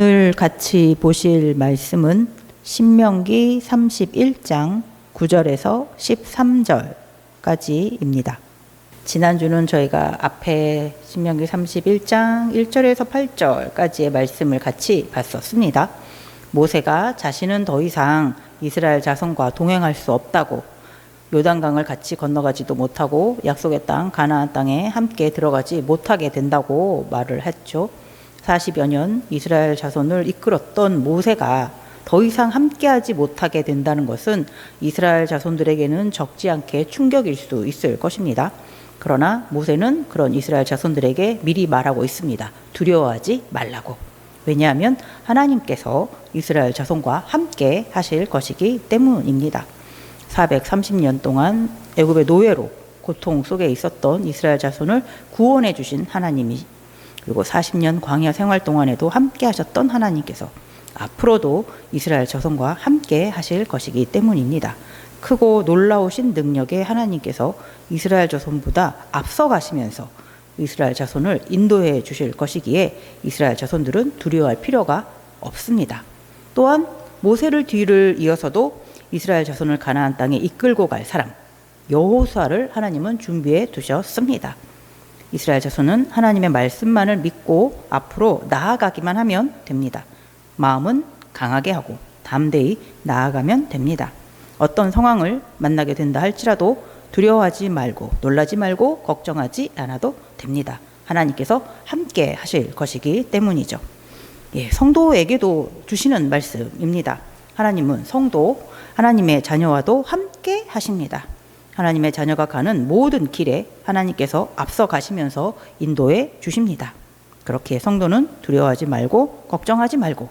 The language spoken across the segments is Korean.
오늘 같이 보실 말씀은 신명기 31장 9절에서 13절까지입니다. 지난주는 저희가 앞에 신명기 31장 1절에서 8절까지의 말씀을 같이 봤었습니다. 모세가 자신은 더 이상 이스라엘 자손과 동행할 수 없다고, 요단강을 같이 건너가지도 못하고 약속의 땅 가나안 땅에 함께 들어가지 못하게 된다고 말을 했죠. 40여 년 이스라엘 자손을 이끌었던 모세가 더 이상 함께하지 못하게 된다는 것은 이스라엘 자손들에게는 적지 않게 충격일 수 있을 것입니다. 그러나 모세는 그런 이스라엘 자손들에게 미리 말하고 있습니다. 두려워하지 말라고. 왜냐하면 하나님께서 이스라엘 자손과 함께 하실 것이기 때문입니다. 430년 동안 애굽의 노예로 고통 속에 있었던 이스라엘 자손을 구원해 주신 하나님이, 그리고 40년 광야 생활 동안에도 함께 하셨던 하나님께서 앞으로도 이스라엘 자손과 함께 하실 것이기 때문입니다. 크고 놀라우신 능력의 하나님께서 이스라엘 자손보다 앞서가시면서 이스라엘 자손을 인도해 주실 것이기에 이스라엘 자손들은 두려워할 필요가 없습니다. 또한 모세를 뒤를 이어서도 이스라엘 자손을 가나안 땅에 이끌고 갈 사람 여호수아를 하나님은 준비해 두셨습니다. 이스라엘 자손은 하나님의 말씀만을 믿고 앞으로 나아가기만 하면 됩니다. 마음은 강하게 하고 담대히 나아가면 됩니다. 어떤 상황을 만나게 된다 할지라도 두려워하지 말고 놀라지 말고 걱정하지 않아도 됩니다. 하나님께서 함께 하실 것이기 때문이죠. 성도에게도 주시는 말씀입니다. 하나님은 성도, 하나님의 자녀와도 함께 하십니다. 하나님의 자녀가 가는 모든 길에 하나님께서 앞서 가시면서 인도해 주십니다. 그렇게 성도는 두려워하지 말고 걱정하지 말고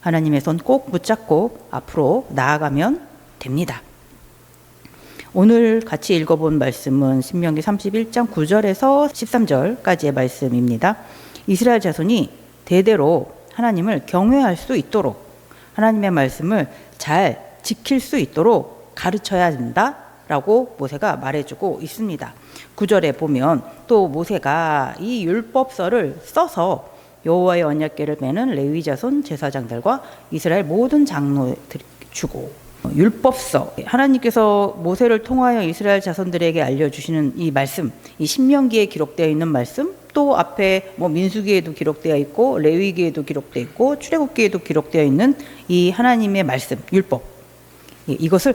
하나님의 손 꼭 붙잡고 앞으로 나아가면 됩니다. 오늘 같이 읽어본 말씀은 신명기 31장 9절에서 13절까지의 말씀입니다. 이스라엘 자손이 대대로 하나님을 경외할 수 있도록 하나님의 말씀을 잘 지킬 수 있도록 가르쳐야 된다 라고 모세가 말해주고 있습니다. 9절에 보면 또 모세가 이 율법서를 써서 여호와의 언약궤를 매는 레위 자손 제사장들과 이스라엘 모든 장로들에게 주고, 율법서, 하나님께서 모세를 통하여 이스라엘 자손들에게 알려주시는 이 말씀, 이 신명기에 기록되어 있는 말씀, 또 앞에 민수기에도 기록되어 있고 레위기에도 기록되어 있고 출애굽기에도 기록되어 있는 이 하나님의 말씀, 율법, 이것을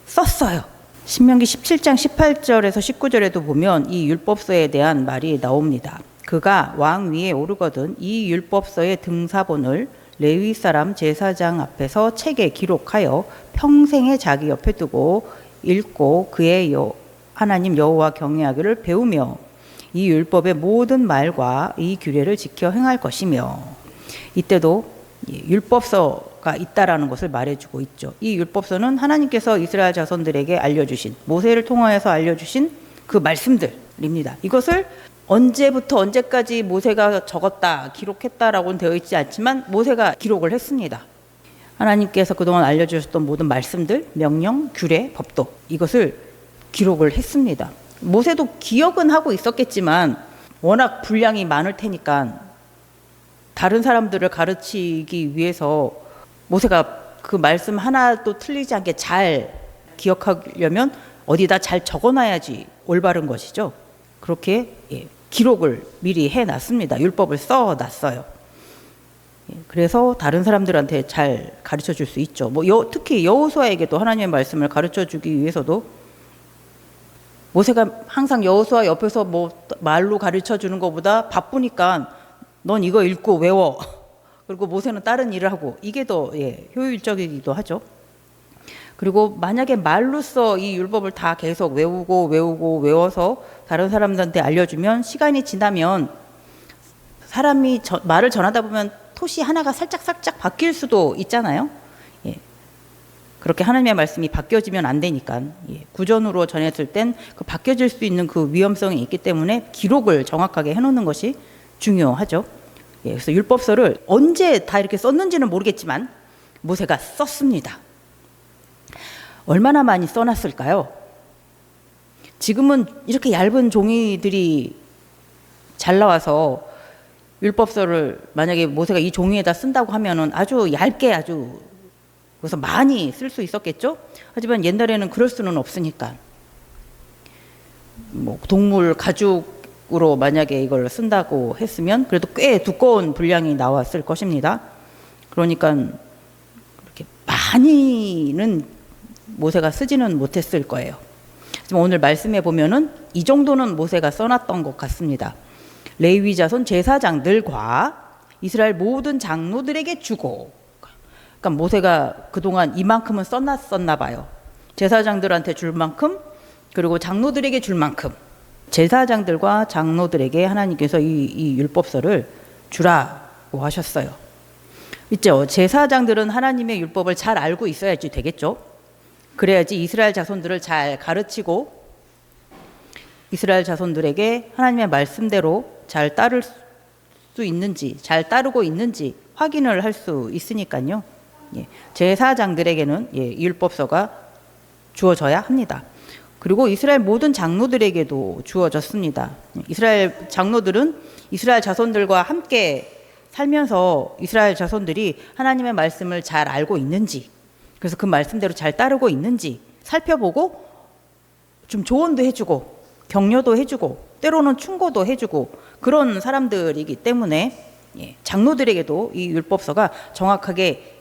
썼어요. 신명기 17장 18절에서 19절에도 보면 이 율법서에 대한 말이 나옵니다. 그가 왕 위에 오르거든 이 율법서의 등사본을 레위 사람 제사장 앞에서 책에 기록하여 평생에 자기 옆에 두고 읽고 그의 하나님 여호와 경외하기를 배우며 이 율법의 모든 말과 이 규례를 지켜 행할 것이며, 이때도 율법서가 있다라는 것을 말해주고 있죠. 이 율법서는 하나님께서 이스라엘 자손들에게 알려주신, 모세를 통하여서 알려주신 그 말씀들입니다. 이것을 언제부터 언제까지 모세가 적었다, 기록했다라고는 되어 있지 않지만 모세가 기록을 했습니다. 하나님께서 그동안 알려주셨던 모든 말씀들, 명령, 규례, 법도, 이것을 기록을 했습니다. 모세도 기억은 하고 있었겠지만 워낙 분량이 많을 테니까 다른 사람들을 가르치기 위해서 모세가 그 말씀 하나도 틀리지 않게 잘 기억하려면 어디다 잘 적어놔야지 올바른 것이죠. 그렇게 기록을 미리 해놨습니다. 율법을 써놨어요. 그래서 다른 사람들한테 잘 가르쳐줄 수 있죠. 특히 여호수아에게도 하나님의 말씀을 가르쳐주기 위해서도 모세가 항상 여호수아 옆에서 말로 가르쳐주는 것보다 바쁘니까 넌 이거 읽고 외워. 그리고 모세는 다른 일을 하고, 이게 더 효율적이기도 하죠. 그리고 만약에 말로써 이 율법을 다 계속 외워서 다른 사람들한테 알려주면 시간이 지나면 사람이 말을 전하다 보면 토시 하나가 살짝 바뀔 수도 있잖아요. 그렇게 하나님의 말씀이 바뀌어지면 안 되니까 구전으로 전했을 땐 그 바뀌어질 수 있는 그 위험성이 있기 때문에 기록을 정확하게 해놓는 것이 중요하죠. 그래서 율법서를 언제 다 이렇게 썼는지는 모르겠지만 모세가 썼습니다. 얼마나 많이 써놨을까요? 지금은 이렇게 얇은 종이들이 잘 나와서 율법서를 만약에 모세가 이 종이에다 쓴다고 하면은 아주 얇게 아주 그래서 많이 쓸 수 있었겠죠. 하지만 옛날에는 그럴 수는 없으니까 뭐 동물 가죽으로 만약에 이걸 쓴다고 했으면 그래도 꽤 두꺼운 분량이 나왔을 것입니다. 그러니까 그렇게 많이는 모세가 쓰지는 못했을 거예요. 하지만 오늘 말씀해 보면은 이 정도는 모세가 써놨던 것 같습니다. 레위 자손 제사장들과 이스라엘 모든 장로들에게 주고, 그러니까 모세가 그동안 이만큼은 써놨었나 봐요. 제사장들한테 줄 만큼, 그리고 장로들에게 줄 만큼. 제사장들과 장로들에게 하나님께서 이 율법서를 주라고 하셨어요. 있죠. 제사장들은 하나님의 율법을 잘 알고 있어야지 되겠죠. 그래야지 이스라엘 자손들을 잘 가르치고 이스라엘 자손들에게 하나님의 말씀대로 잘 따를 수 있는지, 잘 따르고 있는지 확인을 할 수 있으니까요. 예, 제사장들에게는 이 율법서가 주어져야 합니다. 그리고 이스라엘 모든 장로들에게도 주어졌습니다. 이스라엘 장로들은 이스라엘 자손들과 함께 살면서 이스라엘 자손들이 하나님의 말씀을 잘 알고 있는지, 그래서 그 말씀대로 잘 따르고 있는지 살펴보고 좀 조언도 해주고 격려도 해주고 때로는 충고도 해주고 그런 사람들이기 때문에 장로들에게도 이 율법서가 정확하게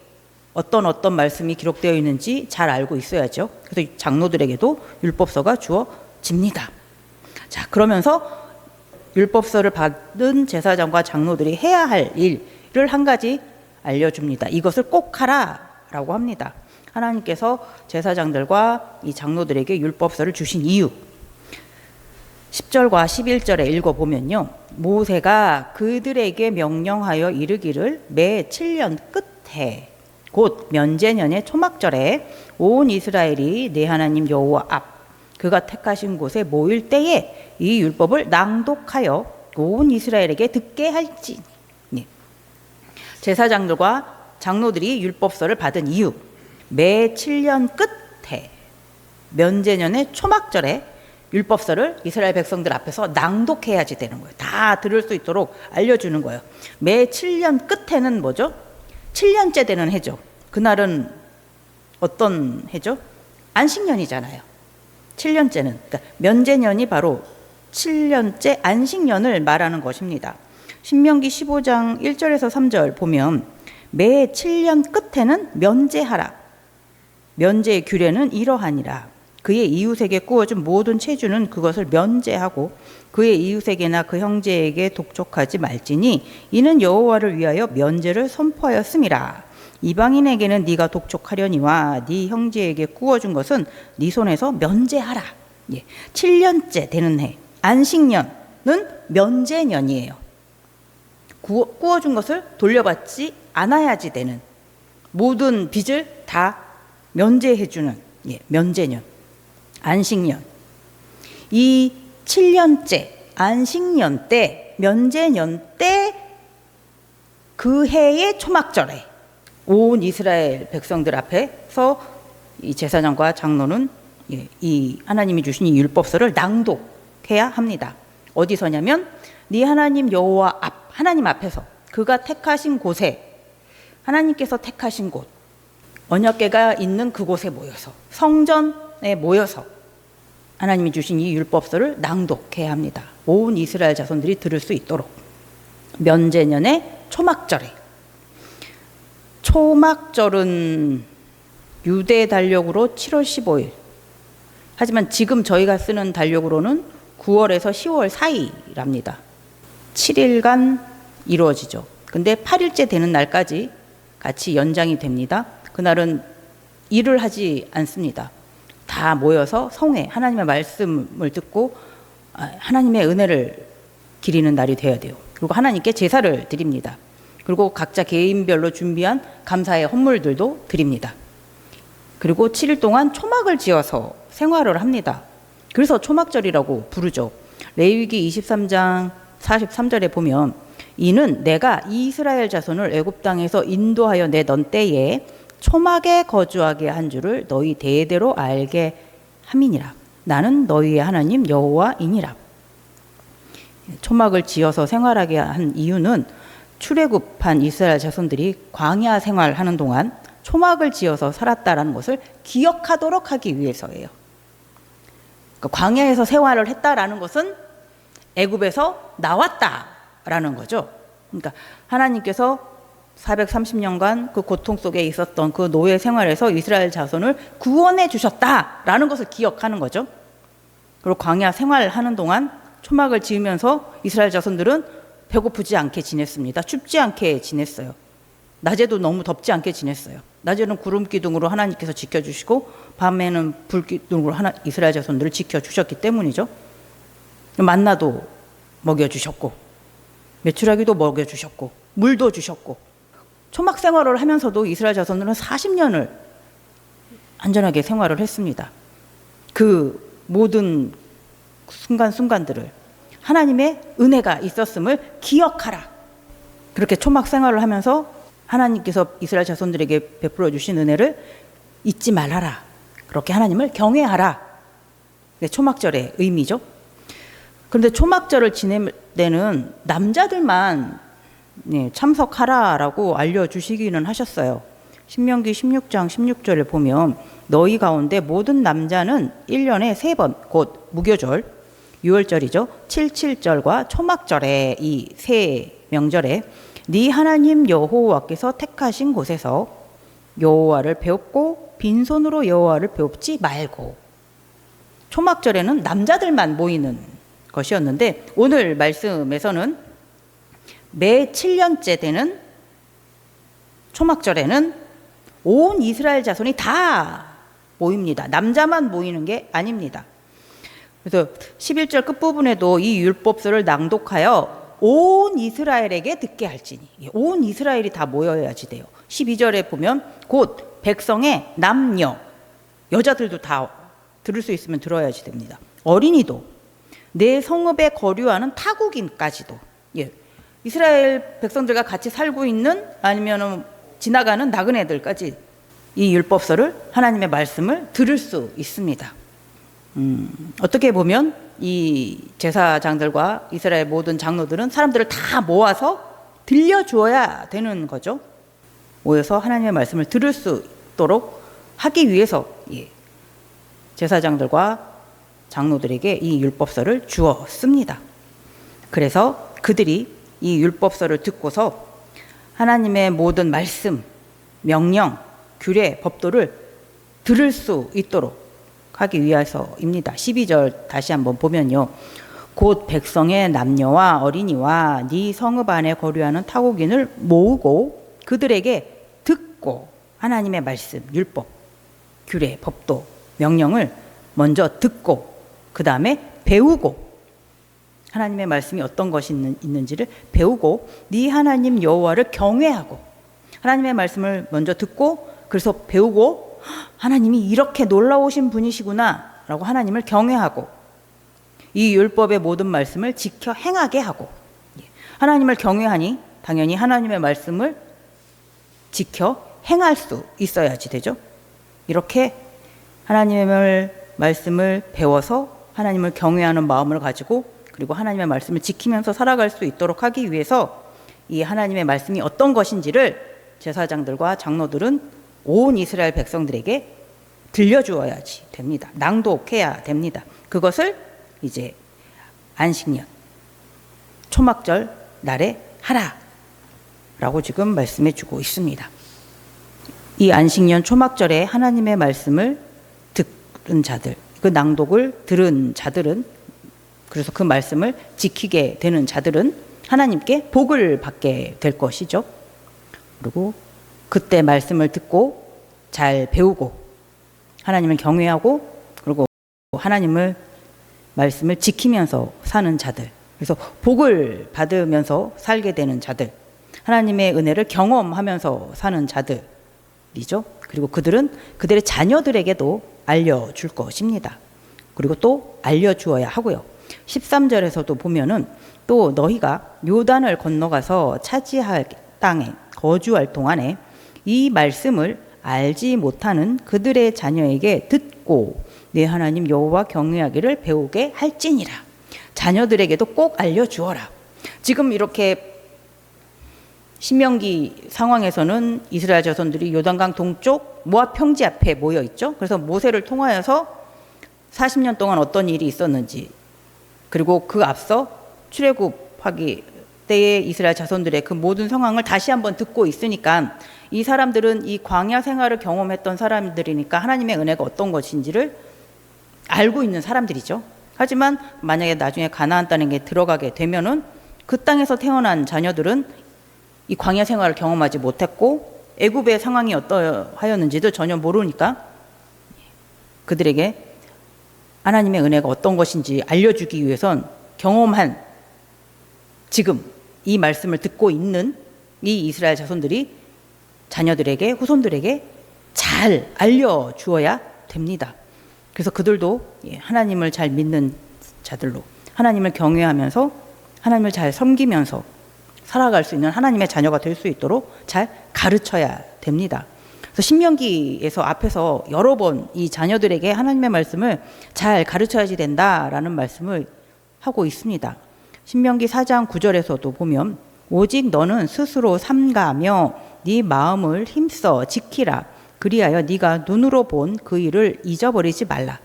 어떤 말씀이 기록되어 있는지 잘 알고 있어야죠. 그래서 장로들에게도 율법서가 주어집니다. 자, 그러면서 율법서를 받은 제사장과 장로들이 해야 할 일을 한 가지 알려줍니다. 이것을 꼭 하라라고 합니다. 하나님께서 제사장들과 이 장로들에게 율법서를 주신 이유 10절과 11절에 읽어보면요. 모세가 그들에게 명령하여 이르기를 매 7년 끝에 곧 면제년의 초막절에 온 이스라엘이 내 하나님 여호와 앞 그가 택하신 곳에 모일 때에 이 율법을 낭독하여 온 이스라엘에게 듣게 할지니. 제사장들과 장로들이 율법서를 받은 이유 매 7년 끝에 면제년의 초막절에 율법서를 이스라엘 백성들 앞에서 낭독해야지 되는 거예요. 다 들을 수 있도록 알려주는 거예요. 매 7년 끝에는 뭐죠? 7년째 되는 해죠. 그날은 어떤 해죠? 안식년이잖아요. 7년째는 그러니까 면제년이 바로 7년째 안식년을 말하는 것입니다. 신명기 15장 1절에서 3절 보면 매 7년 끝에는 면제하라. 면제의 규례는 이러하니라. 그의 이웃에게 구워준 모든 체주는 그것을 면제하고 그의 이웃에게나 그 형제에게 독촉하지 말지니 이는 여호와를 위하여 면제를 선포하였음이라. 이방인에게는 네가 독촉하려니와 네 형제에게 구워준 것은 네 손에서 면제하라. 7년째 되는 해 안식년은 면제년이에요. 구워준 것을 돌려받지 않아야지 되는 모든 빚을 다 면제해주는 면제년 안식년. 이 7년째 안식년 때 면제년 때 그 해의 초막절에 온 이스라엘 백성들 앞에서 이 제사장과 장로는 이 하나님이 주신 이 율법서를 낭독해야 합니다. 어디서냐면 네 하나님 여호와 앞 하나님 앞에서 그가 택하신 곳에 하나님께서 택하신 곳 언약궤가 있는 그곳에 모여서 성전에 모여서 하나님이 주신 이 율법서를 낭독해야 합니다. 온 이스라엘 자손들이 들을 수 있도록 면제년의 초막절에 초막절은 유대 달력으로 7월 15일 하지만 지금 저희가 쓰는 달력으로는 9월에서 10월 사이랍니다. 7일간 이루어지죠. 근데 8일째 되는 날까지 같이 연장이 됩니다. 그날은 일을 하지 않습니다. 다 모여서 성회 하나님의 말씀을 듣고 하나님의 은혜를 기리는 날이 되어야 돼요. 그리고 하나님께 제사를 드립니다. 그리고 각자 개인별로 준비한 감사의 헌물들도 드립니다. 그리고 7일 동안 초막을 지어서 생활을 합니다. 그래서 초막절이라고 부르죠. 레위기 23장 43절에 보면 이는 내가 이스라엘 자손을 애굽 땅에서 인도하여 내던 때에 초막에 거주하게 한 줄을 너희 대대로 알게 함이니라. 나는 너희의 하나님 여호와이니라. 초막을 지어서 생활하게 한 이유는 출애굽한 이스라엘 자손들이 광야 생활하는 동안 초막을 지어서 살았다라는 것을 기억하도록 하기 위해서예요. 그러니까 광야에서 생활을 했다라는 것은 애굽에서 나왔다라는 거죠. 그러니까 하나님께서 430년간 그 고통 속에 있었던 그 노예 생활에서 이스라엘 자손을 구원해 주셨다라는 것을 기억하는 거죠. 그리고 광야 생활하는 동안 초막을 지으면서 이스라엘 자손들은 배고프지 않게 지냈습니다. 춥지 않게 지냈어요. 낮에도 너무 덥지 않게 지냈어요. 낮에는 구름 기둥으로 하나님께서 지켜주시고 밤에는 불 기둥으로 이스라엘 자손들을 지켜주셨기 때문이죠. 만나도 먹여주셨고 메추라기도 먹여주셨고 물도 주셨고 초막 생활을 하면서도 이스라엘 자손들은 40년을 안전하게 생활을 했습니다. 그 모든 순간순간들을 하나님의 은혜가 있었음을 기억하라. 그렇게 초막 생활을 하면서 하나님께서 이스라엘 자손들에게 베풀어 주신 은혜를 잊지 말아라. 그렇게 하나님을 경외하라. 초막절의 의미죠. 그런데 초막절을 지낼 때는 남자들만 참석하라라고 알려주시기는 하셨어요. 신명기 16장 16절을 보면 너희 가운데 모든 남자는 1년에 3번 곧 무교절, 유월절이죠. 77절과 초막절에 이 세 명절에 네 하나님 여호와께서 택하신 곳에서 여호와를 배웁고 빈손으로 여호와를 배웁지 말고. 초막절에는 남자들만 모이는 것이었는데 오늘 말씀에서는 매 7년째 되는 초막절에는 온 이스라엘 자손이 다 모입니다. 남자만 모이는 게 아닙니다. 그래서 11절 끝부분에도 이 율법서를 낭독하여 온 이스라엘에게 듣게 할지니, 온 이스라엘이 다 모여야지 돼요. 12절에 보면 곧 백성의 남녀, 여자들도 다 들을 수 있으면 들어야지 됩니다. 어린이도, 내 성읍에 거류하는 타국인까지도, 이스라엘 백성들과 같이 살고 있는 아니면 지나가는 나그네들까지 이 율법서를 하나님의 말씀을 들을 수 있습니다. 어떻게 보면 이 제사장들과 이스라엘 모든 장로들은 사람들을 다 모아서 들려주어야 되는 거죠. 모여서 하나님의 말씀을 들을 수 있도록 하기 위해서 제사장들과 장로들에게 이 율법서를 주었습니다. 그래서 그들이 이 율법서를 듣고서 하나님의 모든 말씀, 명령, 규례, 법도를 들을 수 있도록 하기 위해서입니다. 12절 다시 한번 보면요. 곧 백성의 남녀와 어린이와 네 성읍 안에 거류하는 타국인을 모으고 그들에게 듣고 하나님의 말씀, 율법, 규례, 법도, 명령을 먼저 듣고 그 다음에 배우고 하나님의 말씀이 어떤 것이 있는지를 배우고 네 하나님 여호와를 경외하고 하나님의 말씀을 먼저 듣고 그래서 배우고 하나님이 이렇게 놀라우신 분이시구나 라고 하나님을 경외하고 이 율법의 모든 말씀을 지켜 행하게 하고 하나님을 경외하니 당연히 하나님의 말씀을 지켜 행할 수 있어야지 되죠. 이렇게 하나님의 말씀을 배워서 하나님을 경외하는 마음을 가지고 그리고 하나님의 말씀을 지키면서 살아갈 수 있도록 하기 위해서 이 하나님의 말씀이 어떤 것인지를 제사장들과 장로들은 온 이스라엘 백성들에게 들려주어야지 됩니다. 낭독해야 됩니다. 그것을 이제 안식년, 초막절 날에 하라 라고 지금 말씀해 주고 있습니다. 이 안식년 초막절에 하나님의 말씀을 들은 자들, 그 낭독을 들은 자들은 그래서 그 말씀을 지키게 되는 자들은 하나님께 복을 받게 될 것이죠. 그리고 그때 말씀을 듣고 잘 배우고 하나님을 경외하고 그리고 하나님을 말씀을 지키면서 사는 자들, 그래서 복을 받으면서 살게 되는 자들, 하나님의 은혜를 경험하면서 사는 자들이죠. 그리고 그들은 그들의 자녀들에게도 알려줄 것입니다. 그리고 또 알려주어야 하고요. 13절에서도 보면은 또 너희가 요단을 건너가서 차지할 땅에 거주할 동안에 이 말씀을 알지 못하는 그들의 자녀에게 듣고 내 하나님 여호와 경외하기를 배우게 할지니라. 자녀들에게도 꼭 알려주어라. 지금 이렇게 신명기 상황에서는 이스라엘 자손들이 요단강 동쪽 모압 평지 앞에 모여 있죠. 그래서 모세를 통하여서 40년 동안 어떤 일이 있었는지, 그리고 그 앞서 출애굽하기 때에 이스라엘 자손들의 그 모든 상황을 다시 한번 듣고 있으니까, 이 사람들은 이 광야 생활을 경험했던 사람들이니까 하나님의 은혜가 어떤 것인지를 알고 있는 사람들이죠. 하지만 만약에 나중에 가나안 땅에 들어가게 되면은 그 땅에서 태어난 자녀들은 이 광야 생활을 경험하지 못했고 애굽의 상황이 어떠하였는지도 전혀 모르니까 그들에게 하나님의 은혜가 어떤 것인지 알려주기 위해선 경험한 지금 이 말씀을 듣고 있는 이 이스라엘 자손들이 자녀들에게, 후손들에게 잘 알려주어야 됩니다. 그래서 그들도 하나님을 잘 믿는 자들로 하나님을 경외하면서 하나님을 잘 섬기면서 살아갈 수 있는 하나님의 자녀가 될 수 있도록 잘 가르쳐야 됩니다. 그래서 신명기에서 앞에서 여러 번 이 자녀들에게 하나님의 말씀을 잘 가르쳐야지 된다라는 말씀을 하고 있습니다. 신명기 4장 9절에서도 보면 오직 너는 스스로 삼가며 네 마음을 힘써 지키라. 그리하여 네가 눈으로 본 그 일을 잊어버리지 말라.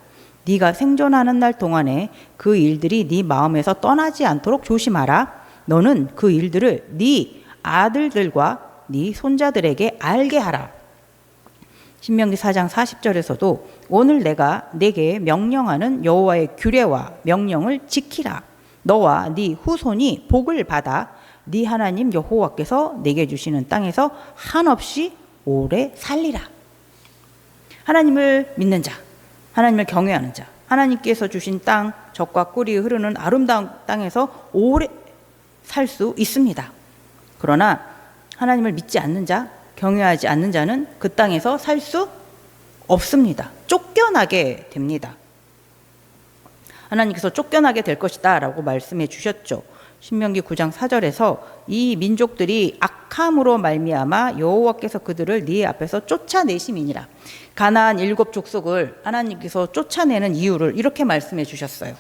네가 생존하는 날 동안에 그 일들이 네 마음에서 떠나지 않도록 조심하라. 너는 그 일들을 네 아들들과 네 손자들에게 알게 하라. 신명기 4장 40절에서도 오늘 내가 네게 명령하는 여호와의 규례와 명령을 지키라. 너와 네 후손이 복을 받아 네 하나님 여호와께서 네게 주시는 땅에서 한없이 오래 살리라. 하나님을 믿는 자, 하나님을 경외하는 자, 하나님께서 주신 땅, 젖과 꿀이 흐르는 아름다운 땅에서 오래 살 수 있습니다. 그러나 하나님을 믿지 않는 자, 경외하지 않는 자는 그 땅에서 살 수 없습니다. 쫓겨나게 됩니다. 하나님께서 쫓겨나게 될 것이다 라고 말씀해 주셨죠. 신명기 9장 4절에서 이 민족들이 악함으로 말미암아 여호와께서 그들을 네 앞에서 쫓아내심이니라. 가나안 7 족속을 하나님께서 쫓아내는 이유를 이렇게 말씀해 주셨어요.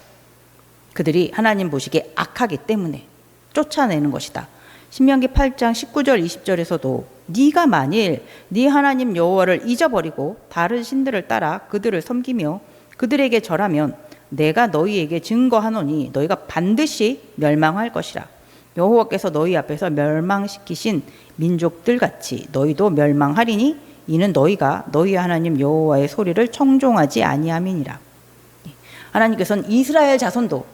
그들이 하나님 보시기에 악하기 때문에 쫓아내는 것이다. 신명기 8장 19절 20절에서도 네가 만일 네 하나님 여호와를 잊어버리고 다른 신들을 따라 그들을 섬기며 그들에게 절하면 내가 너희에게 증거하노니 너희가 반드시 멸망할 것이라. 여호와께서 너희 앞에서 멸망시키신 민족들 같이 너희도 멸망하리니 이는 너희가 너희 하나님 여호와의 소리를 청종하지 아니함이니라. 하나님께서는 이스라엘 자손도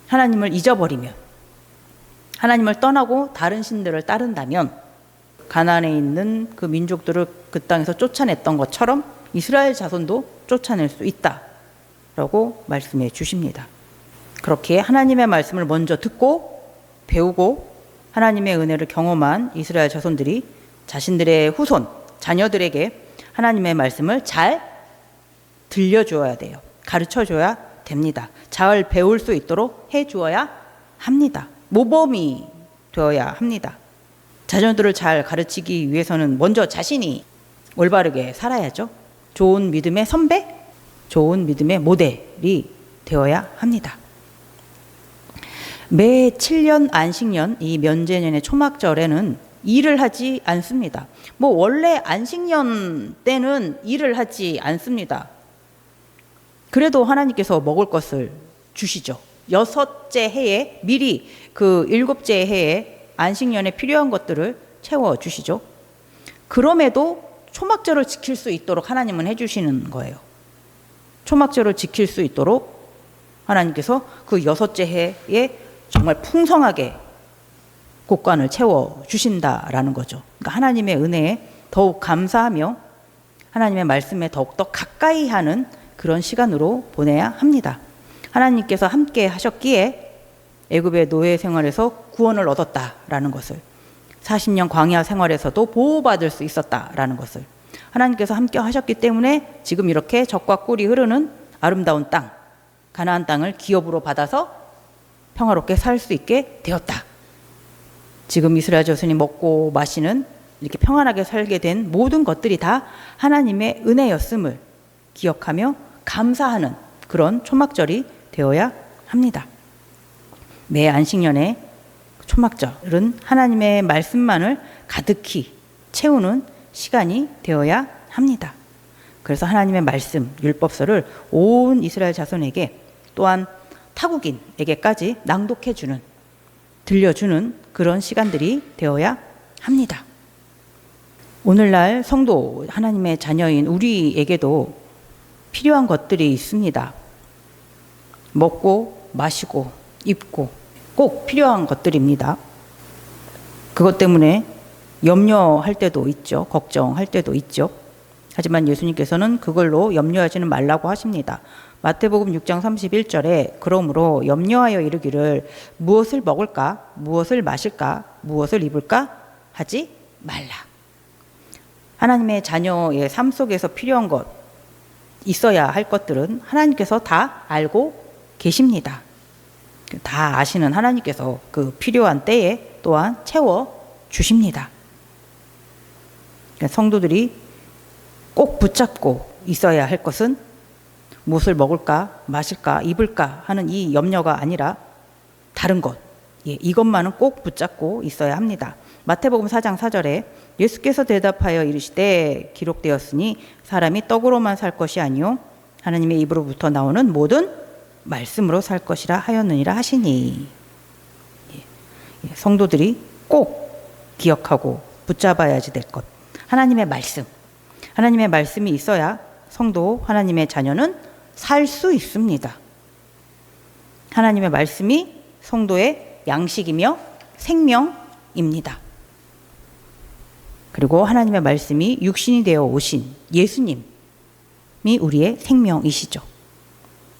하나님을 잊어버리면, 하나님을 떠나고 다른 신들을 따른다면 가나안에 있는 그 민족들을 그 땅에서 쫓아냈던 것처럼 이스라엘 자손도 쫓아낼 수 있다라고 말씀해 주십니다. 그렇게 하나님의 말씀을 먼저 듣고 배우고 하나님의 은혜를 경험한 이스라엘 자손들이 자신들의 후손, 자녀들에게 하나님의 말씀을 잘 들려주어야 돼요. 가르쳐줘야 됩니다. 잘 배울 수 있도록 해주어야 합니다. 모범이 되어야 합니다. 자녀들을 잘 가르치기 위해서는 먼저 자신이 올바르게 살아야죠. 좋은 믿음의 선배, 좋은 믿음의 모델이 되어야 합니다. 매 7년 안식년, 이 면제년의 초막절에는 일을 하지 않습니다. 원래 안식년 때는 일을 하지 않습니다. 그래도 하나님께서 먹을 것을 주시죠. 6째 해에 미리 그 7째 해에 안식년에 필요한 것들을 채워주시죠. 그럼에도 초막절을 지킬 수 있도록 하나님은 해주시는 거예요. 초막절을 지킬 수 있도록 하나님께서 그 6째 해에 정말 풍성하게 곳간을 채워주신다라는 거죠. 그러니까 하나님의 은혜에 더욱 감사하며 하나님의 말씀에 더욱더 가까이 하는 그런 시간으로 보내야 합니다. 하나님께서 함께 하셨기에 애굽의 노예 생활에서 구원을 얻었다라는 것을, 40년 광야 생활에서도 보호받을 수 있었다라는 것을, 하나님께서 함께 하셨기 때문에 지금 이렇게 젖과 꿀이 흐르는 아름다운 땅, 가나안 땅을 기업으로 받아서 평화롭게 살 수 있게 되었다. 지금 이스라엘 자손이 먹고 마시는, 이렇게 평안하게 살게 된 모든 것들이 다 하나님의 은혜였음을 기억하며 감사하는 그런 초막절이 되어야 합니다. 매 안식년에 초막절은 하나님의 말씀만을 가득히 채우는 시간이 되어야 합니다. 그래서 하나님의 말씀, 율법서를 온 이스라엘 자손에게 또한 타국인에게까지 낭독해주는, 들려주는 그런 시간들이 되어야 합니다. 오늘날 성도, 하나님의 자녀인 우리에게도 필요한 것들이 있습니다. 먹고, 마시고, 입고 꼭 필요한 것들입니다. 그것 때문에 염려할 때도 있죠. 걱정할 때도 있죠. 하지만 예수님께서는 그걸로 염려하지는 말라고 하십니다. 마태복음 6장 31절에 그러므로 염려하여 이르기를 무엇을 먹을까, 무엇을 마실까, 무엇을 입을까 하지 말라. 하나님의 자녀의 삶 속에서 필요한 것, 있어야 할 것들은 하나님께서 다 알고 계십니다. 다 아시는 하나님께서 그 필요한 때에 또한 채워 주십니다. 성도들이 꼭 붙잡고 있어야 할 것은 무엇을 먹을까, 마실까, 입을까 하는 이 염려가 아니라 다른 것, 이것만은 꼭 붙잡고 있어야 합니다. 마태복음 4장 4절에 예수께서 대답하여 이르시되 기록되었으니 사람이 떡으로만 살 것이 아니요 하나님의 입으로부터 나오는 모든 말씀으로 살 것이라 하였느니라 하시니, 성도들이 꼭 기억하고 붙잡아야지 될 것, 하나님의 말씀. 하나님의 말씀이 있어야 성도, 하나님의 자녀는 살 수 있습니다. 하나님의 말씀이 성도의 양식이며 생명입니다. 그리고 하나님의 말씀이 육신이 되어 오신 예수님이 우리의 생명이시죠.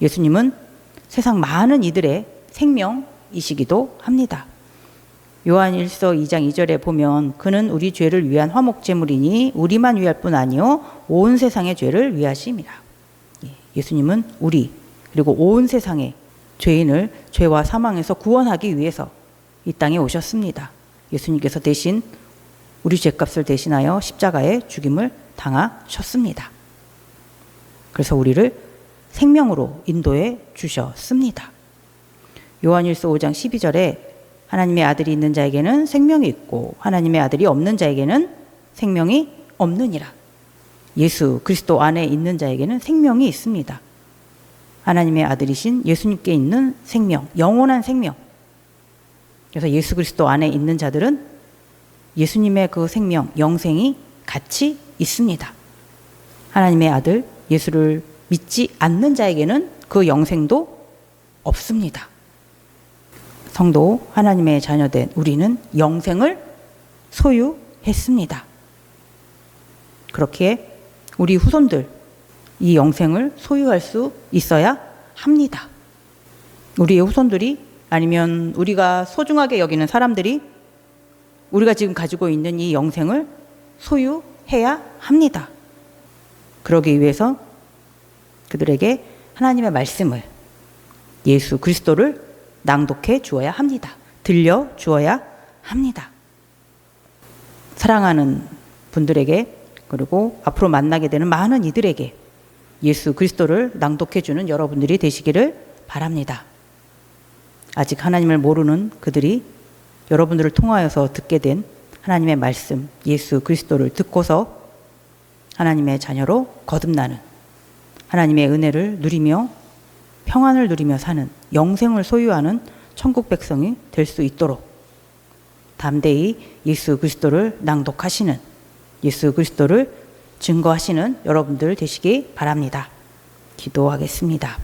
예수님은 세상 많은 이들의 생명이시기도 합니다. 요한일서 2장 2절에 보면 그는 우리 죄를 위한 화목제물이니 우리만 위할 뿐 아니요 온 세상의 죄를 위하심이라. 예수님은 우리 그리고 온 세상의 죄인을 죄와 사망에서 구원하기 위해서 이 땅에 오셨습니다. 예수님께서 대신 우리 죄값을 대신하여 십자가에 죽임을 당하셨습니다. 그래서 우리를 생명으로 인도해 주셨습니다. 요한일서 5장 12절에 하나님의 아들이 있는 자에게는 생명이 있고 하나님의 아들이 없는 자에게는 생명이 없느니라. 예수 그리스도 안에 있는 자에게는 생명이 있습니다. 하나님의 아들이신 예수님께 있는 생명, 영원한 생명. 그래서 예수 그리스도 안에 있는 자들은 예수님의 그 생명, 영생이 같이 있습니다. 하나님의 아들 예수를 믿지 않는 자에게는 그 영생도 없습니다. 성도, 하나님의 자녀된 우리는 영생을 소유했습니다. 그렇기에 우리 후손들 이 영생을 소유할 수 있어야 합니다. 우리의 후손들이 아니면 우리가 소중하게 여기는 사람들이 우리가 지금 가지고 있는 이 영생을 소유해야 합니다. 그러기 위해서 그들에게 하나님의 말씀을, 예수 그리스도를 낭독해 주어야 합니다. 들려 주어야 합니다. 사랑하는 분들에게 그리고 앞으로 만나게 되는 많은 이들에게 예수 그리스도를 낭독해 주는 여러분들이 되시기를 바랍니다. 아직 하나님을 모르는 그들이 여러분들을 통하여서 듣게 된 하나님의 말씀, 예수 그리스도를 듣고서 하나님의 자녀로 거듭나는, 하나님의 은혜를 누리며 평안을 누리며 사는, 영생을 소유하는 천국 백성이 될 수 있도록 담대히 예수 그리스도를 낭독하시는, 예수 그리스도를 증거하시는 여러분들 되시기 바랍니다. 기도하겠습니다.